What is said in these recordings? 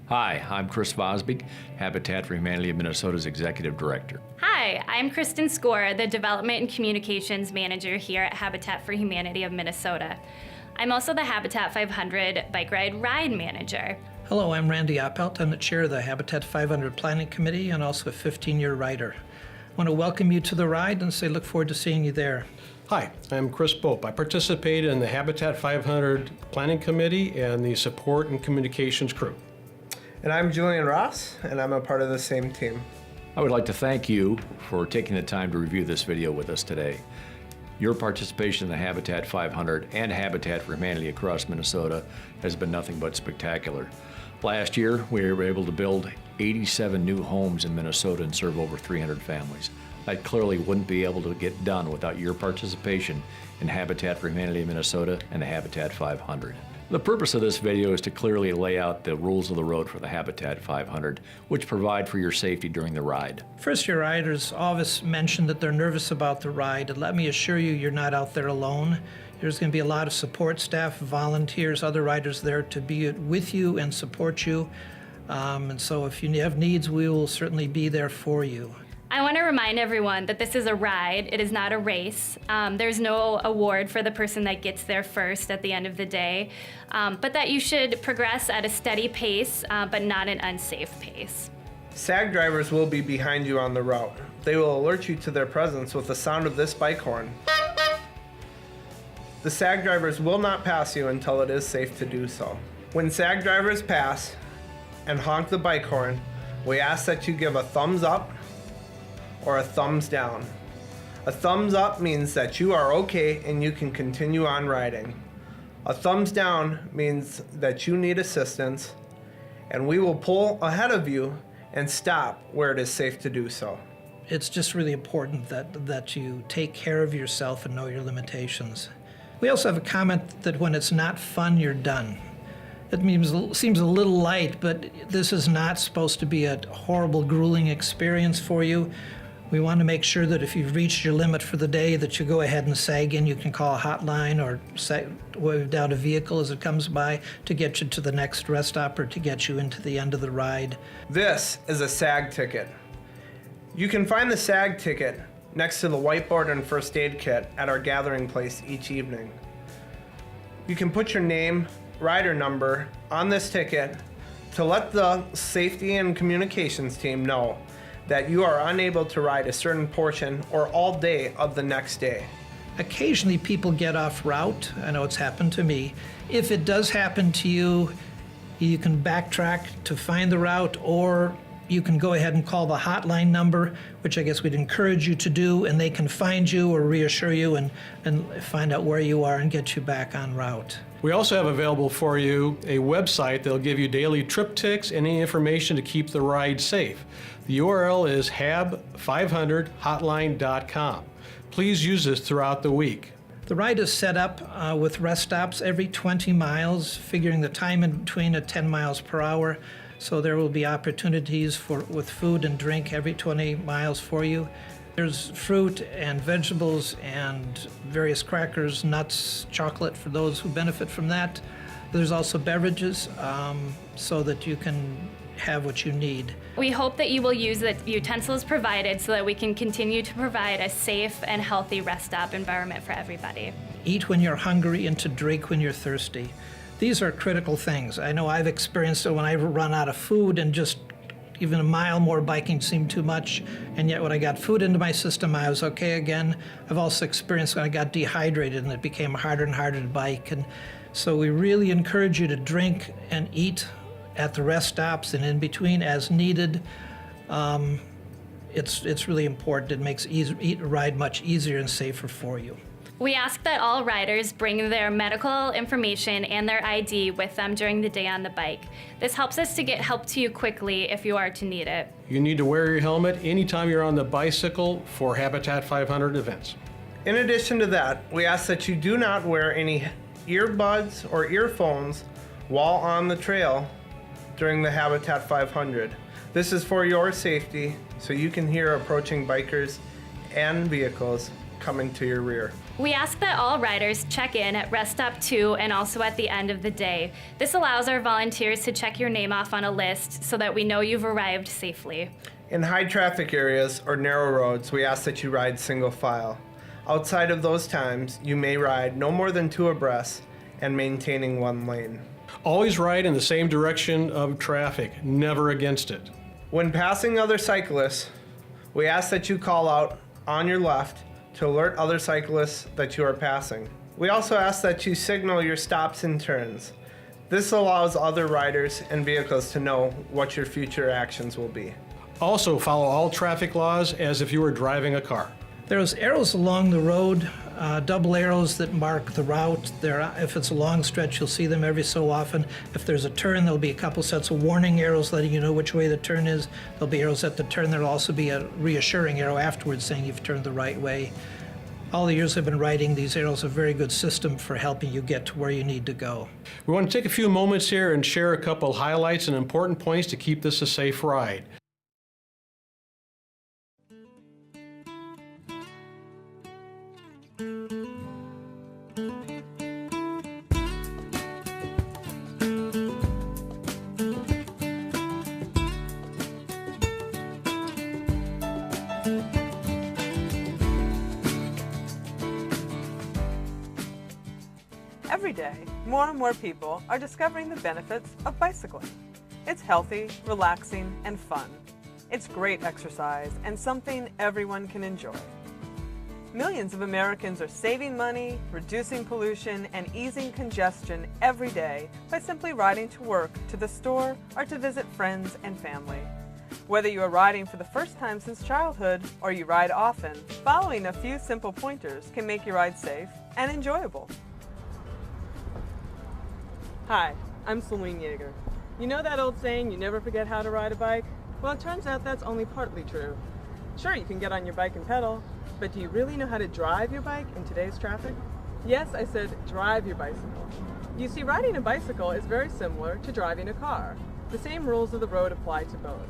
Hi, I'm Chris Vosbeek, Habitat for Humanity of Minnesota's Executive Director. Hi, I'm Kristen Score, the Development and Communications Manager here at Habitat for Humanity of Minnesota. I'm also the Habitat 500 Bike Ride Manager. Hello, I'm Randy Oppelt. I'm the chair of the Habitat 500 Planning Committee and also a 15-year rider. I want to welcome you to the ride and say look forward to seeing you there. Hi, I'm Chris Pope. I participate in the Habitat 500 Planning Committee and the Support and Communications crew. And I'm Julian Ross, and I'm a part of the same team. I would like to thank you for taking the time to review this video with us today. Your participation in the Habitat 500 and Habitat for Humanity across Minnesota has been nothing but spectacular. Last year, we were able to build 87 new homes in Minnesota and serve over 300 families. That clearly wouldn't be able to get done without your participation in Habitat for Humanity of Minnesota and the Habitat 500. The purpose of this video is to clearly lay out the rules of the road for the Habitat 500, which provide for your safety during the ride. First-year riders always mention that they're nervous about the ride, and let me assure you, you're not out there alone. There's going to be a lot of support staff, volunteers, other riders there to be with you and support you. And so if you have needs, we will certainly be there for you. I want to remind everyone that this is a ride, it is not a race. There's no award for the person that gets there first at the end of the day, but that you should progress at a steady pace, but not an unsafe pace. SAG drivers will be behind you on the route. They will alert you to their presence with the sound of this bike horn. The SAG drivers will not pass you until it is safe to do so. When SAG drivers pass and honk the bike horn, we ask that you give a thumbs up or a thumbs down. A thumbs up means that you are okay and you can continue on riding. A thumbs down means that you need assistance, and we will pull ahead of you and stop where it is safe to do so. It's just really important that you take care of yourself and know your limitations. We also have a comment that when it's not fun, you're done. It seems a little light, but this is not supposed to be a horrible, grueling experience for you. We want to make sure that if you've reached your limit for the day, that you go ahead and sag in. You can call a hotline or wave down a vehicle as it comes by to get you to the next rest stop or to get you into the end of the ride. This is a SAG ticket. You can find the SAG ticket next to the whiteboard and first aid kit at our gathering place each evening. You can put your name, rider number on this ticket to let the safety and communications team know that you are unable to ride a certain portion or all day of the next day. Occasionally people get off route. I know it's happened to me. If it does happen to you, you can backtrack to find the route, or you can go ahead and call the hotline number, which I guess we'd encourage you to do, and they can find you or reassure you and find out where you are and get you back en route. We also have available for you a website that'll give you daily trip ticks and any information to keep the ride safe. The URL is hab500hotline.com. Please use this throughout the week. The ride is set up with rest stops every 20 miles, figuring the time in between at 10 miles per hour. So there will be opportunities with food and drink every 20 miles for you. There's fruit and vegetables and various crackers, nuts, chocolate for those who benefit from that. There's also beverages so that you can have what you need. We hope that you will use the utensils provided so that we can continue to provide a safe and healthy rest stop environment for everybody. Eat when you're hungry and to drink when you're thirsty. These are critical things. I know I've experienced it when I run out of food and just even a mile more biking seemed too much, and yet when I got food into my system, I was okay again. I've also experienced when I got dehydrated and it became harder and harder to bike. And so we really encourage you to drink and eat at the rest stops and in between as needed. It's really important. It makes a ride much easier and safer for you. We ask that all riders bring their medical information and their ID with them during the day on the bike. This helps us to get help to you quickly if you are to need it. You need to wear your helmet anytime you're on the bicycle for Habitat 500 events. In addition to that, we ask that you do not wear any earbuds or earphones while on the trail during the Habitat 500. This is for your safety, so you can hear approaching bikers and vehicles coming to your rear. We ask that all riders check in at Rest Stop 2 and also at the end of the day. This allows our volunteers to check your name off on a list so that we know you've arrived safely. In high traffic areas or narrow roads, we ask that you ride single file. Outside of those times, you may ride no more than 2 abreast and maintaining 1 lane. Always ride in the same direction of traffic, never against it. When passing other cyclists, we ask that you call out on your left to alert other cyclists that you are passing. We also ask that you signal your stops and turns. This allows other riders and vehicles to know what your future actions will be. Also, follow all traffic laws as if you were driving a car. There's arrows along the road, double arrows that mark the route. If it's a long stretch, you'll see them every so often. If there's a turn, there'll be a couple sets of warning arrows letting you know which way the turn is. There'll be arrows at the turn. There'll also be a reassuring arrow afterwards saying you've turned the right way. All the years I've been riding, these arrows are a very good system for helping you get to where you need to go. We want to take a few moments here and share a couple highlights and important points to keep this a safe ride. Every day, more and more people are discovering the benefits of bicycling. It's healthy, relaxing, and fun. It's great exercise and something everyone can enjoy. Millions of Americans are saving money, reducing pollution, and easing congestion every day by simply riding to work, to the store, or to visit friends and family. Whether you are riding for the first time since childhood or you ride often, following a few simple pointers can make your ride safe and enjoyable. Hi, I'm Celine Yeager. You know that old saying, you never forget how to ride a bike? Well, it turns out that's only partly true. Sure, you can get on your bike and pedal, but do you really know how to drive your bike in today's traffic? Yes, I said drive your bicycle. You see, riding a bicycle is very similar to driving a car. The same rules of the road apply to both.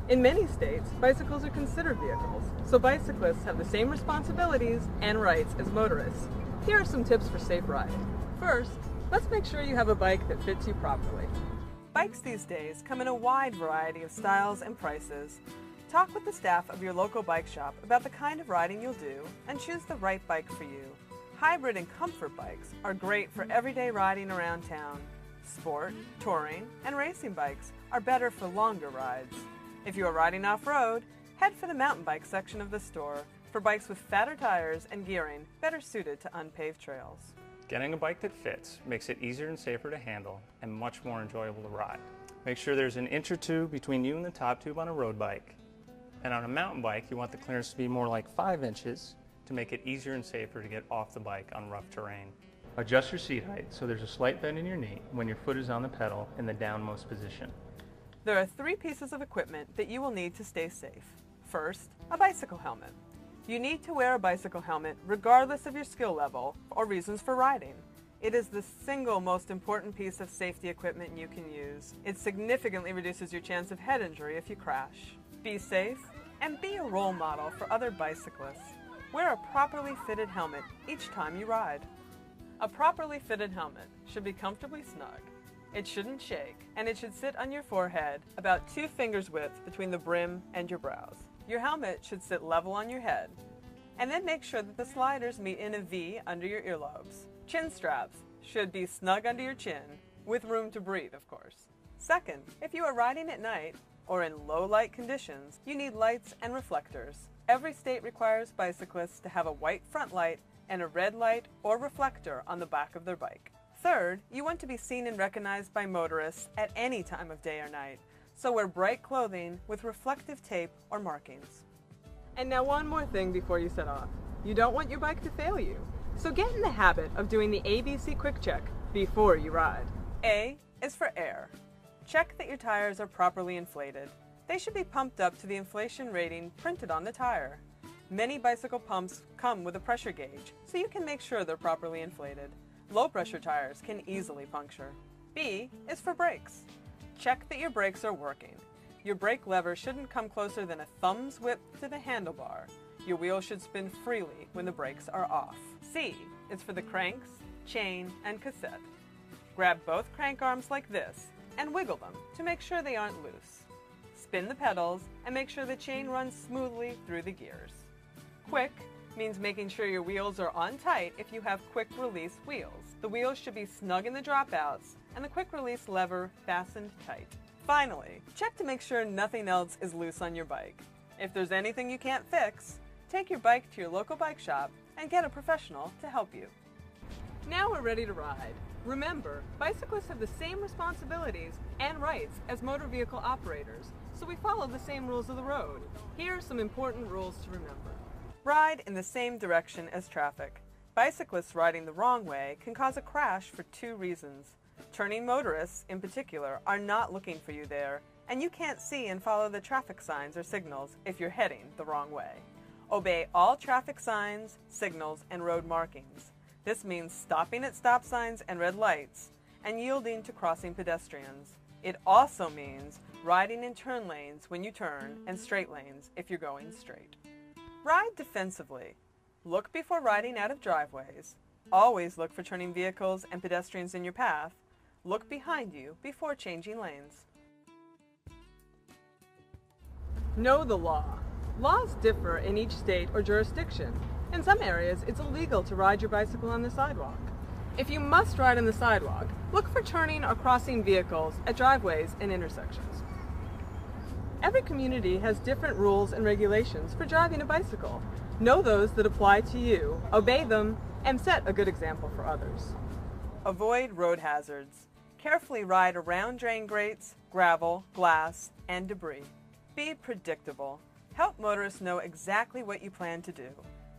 In many states, bicycles are considered vehicles, so bicyclists have the same responsibilities and rights as motorists. Here are some tips for safe riding. First, let's make sure you have a bike that fits you properly. Bikes these days come in a wide variety of styles and prices. Talk with the staff of your local bike shop about the kind of riding you'll do and choose the right bike for you. Hybrid and comfort bikes are great for everyday riding around town. Sport, touring, and racing bikes are better for longer rides. If you are riding off-road, head for the mountain bike section of the store for bikes with fatter tires and gearing better suited to unpaved trails. Getting a bike that fits makes it easier and safer to handle and much more enjoyable to ride. Make sure there's an inch or two between you and the top tube on a road bike. And on a mountain bike, you want the clearance to be more like 5 inches to make it easier and safer to get off the bike on rough terrain. Adjust your seat height so there's a slight bend in your knee when your foot is on the pedal in the downmost position. There are 3 pieces of equipment that you will need to stay safe. First, a bicycle helmet. You need to wear a bicycle helmet regardless of your skill level or reasons for riding. It is the single most important piece of safety equipment you can use. It significantly reduces your chance of head injury if you crash. Be safe and be a role model for other bicyclists. Wear a properly fitted helmet each time you ride. A properly fitted helmet should be comfortably snug. It shouldn't shake, and it should sit on your forehead about 2 fingers width between the brim and your brows. Your helmet should sit level on your head, and then make sure that the sliders meet in a V under your earlobes. Chin straps should be snug under your chin, with room to breathe, of course. Second, if you are riding at night or in low light conditions, you need lights and reflectors. Every state requires bicyclists to have a white front light and a red light or reflector on the back of their bike. Third, you want to be seen and recognized by motorists at any time of day or night, so wear bright clothing with reflective tape or markings. And now one more thing before you set off. You don't want your bike to fail you, so get in the habit of doing the ABC Quick Check before you ride. A is for air. Check that your tires are properly inflated. They should be pumped up to the inflation rating printed on the tire. Many bicycle pumps come with a pressure gauge, so you can make sure they're properly inflated. Low pressure tires can easily puncture. B is for brakes. Check that your brakes are working. Your brake lever shouldn't come closer than a thumb's width to the handlebar. Your wheels should spin freely when the brakes are off. C is for the cranks, chain, and cassette. Grab both crank arms like this and wiggle them to make sure they aren't loose. Spin the pedals and make sure the chain runs smoothly through the gears. Quick means making sure your wheels are on tight if you have quick release wheels. The wheels should be snug in the dropouts and the quick release lever fastened tight. Finally, check to make sure nothing else is loose on your bike. If there's anything you can't fix, take your bike to your local bike shop and get a professional to help you. Now we're ready to ride. Remember, bicyclists have the same responsibilities and rights as motor vehicle operators, so we follow the same rules of the road. Here are some important rules to remember. Ride in the same direction as traffic. Bicyclists riding the wrong way can cause a crash for 2 reasons. Turning motorists, in particular, are not looking for you there, and you can't see and follow the traffic signs or signals if you're heading the wrong way. Obey all traffic signs, signals, and road markings. This means stopping at stop signs and red lights, and yielding to crossing pedestrians. It also means riding in turn lanes when you turn, and straight lanes if you're going straight. Ride defensively. Look before riding out of driveways. Always look for turning vehicles and pedestrians in your path. Look behind you before changing lanes. Know the law. Laws differ in each state or jurisdiction. In some areas, it's illegal to ride your bicycle on the sidewalk. If you must ride on the sidewalk, look for turning or crossing vehicles at driveways and intersections. Every community has different rules and regulations for driving a bicycle. Know those that apply to you, obey them, and set a good example for others. Avoid road hazards. Carefully ride around drain grates, gravel, glass, and debris. Be predictable. Help motorists know exactly what you plan to do.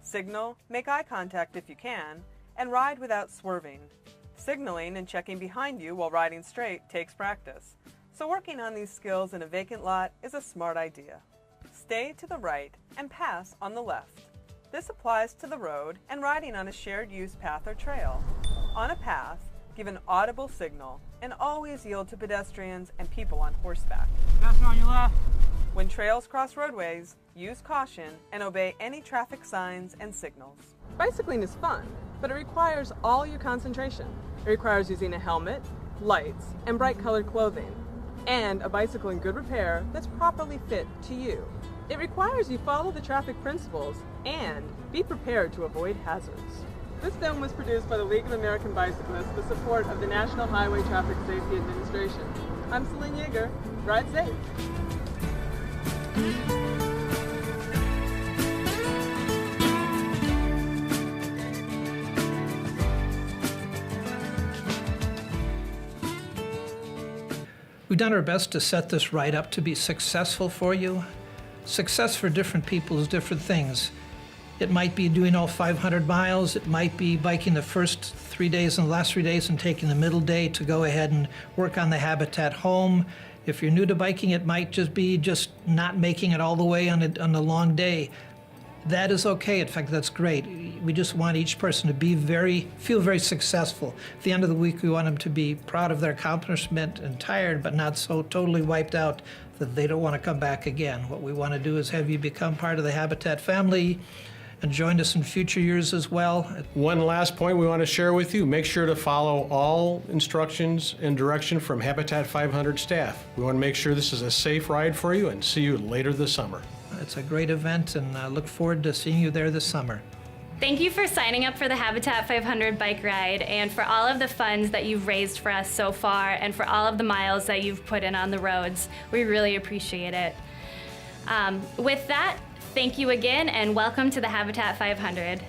Signal, make eye contact if you can, and ride without swerving. Signaling and checking behind you while riding straight takes practice, so working on these skills in a vacant lot is a smart idea. Stay to the right and pass on the left. This applies to the road and riding on a shared use path or trail. On a path, give an audible signal and always yield to pedestrians and people on horseback. Passing on your left. When trails cross roadways, use caution and obey any traffic signs and signals. Bicycling is fun, but it requires all your concentration. It requires using a helmet, lights, and bright-colored clothing, and a bicycle in good repair that's properly fit to you. It requires you follow the traffic principles and be prepared to avoid hazards. This film was produced by the League of American Bicyclists with support of the National Highway Traffic Safety Administration. I'm Celine Yeager. Ride safe. We've done our best to set this ride up to be successful for you. Success for different people is different things. It might be doing all 500 miles. It might be biking the first 3 days and the last 3 days and taking the middle day to go ahead and work on the Habitat home. If you're new to biking, it might just be not making it all the way on a long day. That is okay. In fact, that's great. We just want each person to feel very successful. At the end of the week, we want them to be proud of their accomplishment and tired, but not so totally wiped out that they don't want to come back again. What we want to do is have you become part of the Habitat family and join us in future years as well. One last point we want to share with you. Make sure to follow all instructions and direction from Habitat 500 staff. We want to make sure this is a safe ride for you and see you later this summer. It's a great event, and I look forward to seeing you there this summer. Thank you for signing up for the Habitat 500 bike ride and for all of the funds that you've raised for us so far and for all of the miles that you've put in on the roads. We really appreciate it. With that, thank you again and welcome to the Habitat 500.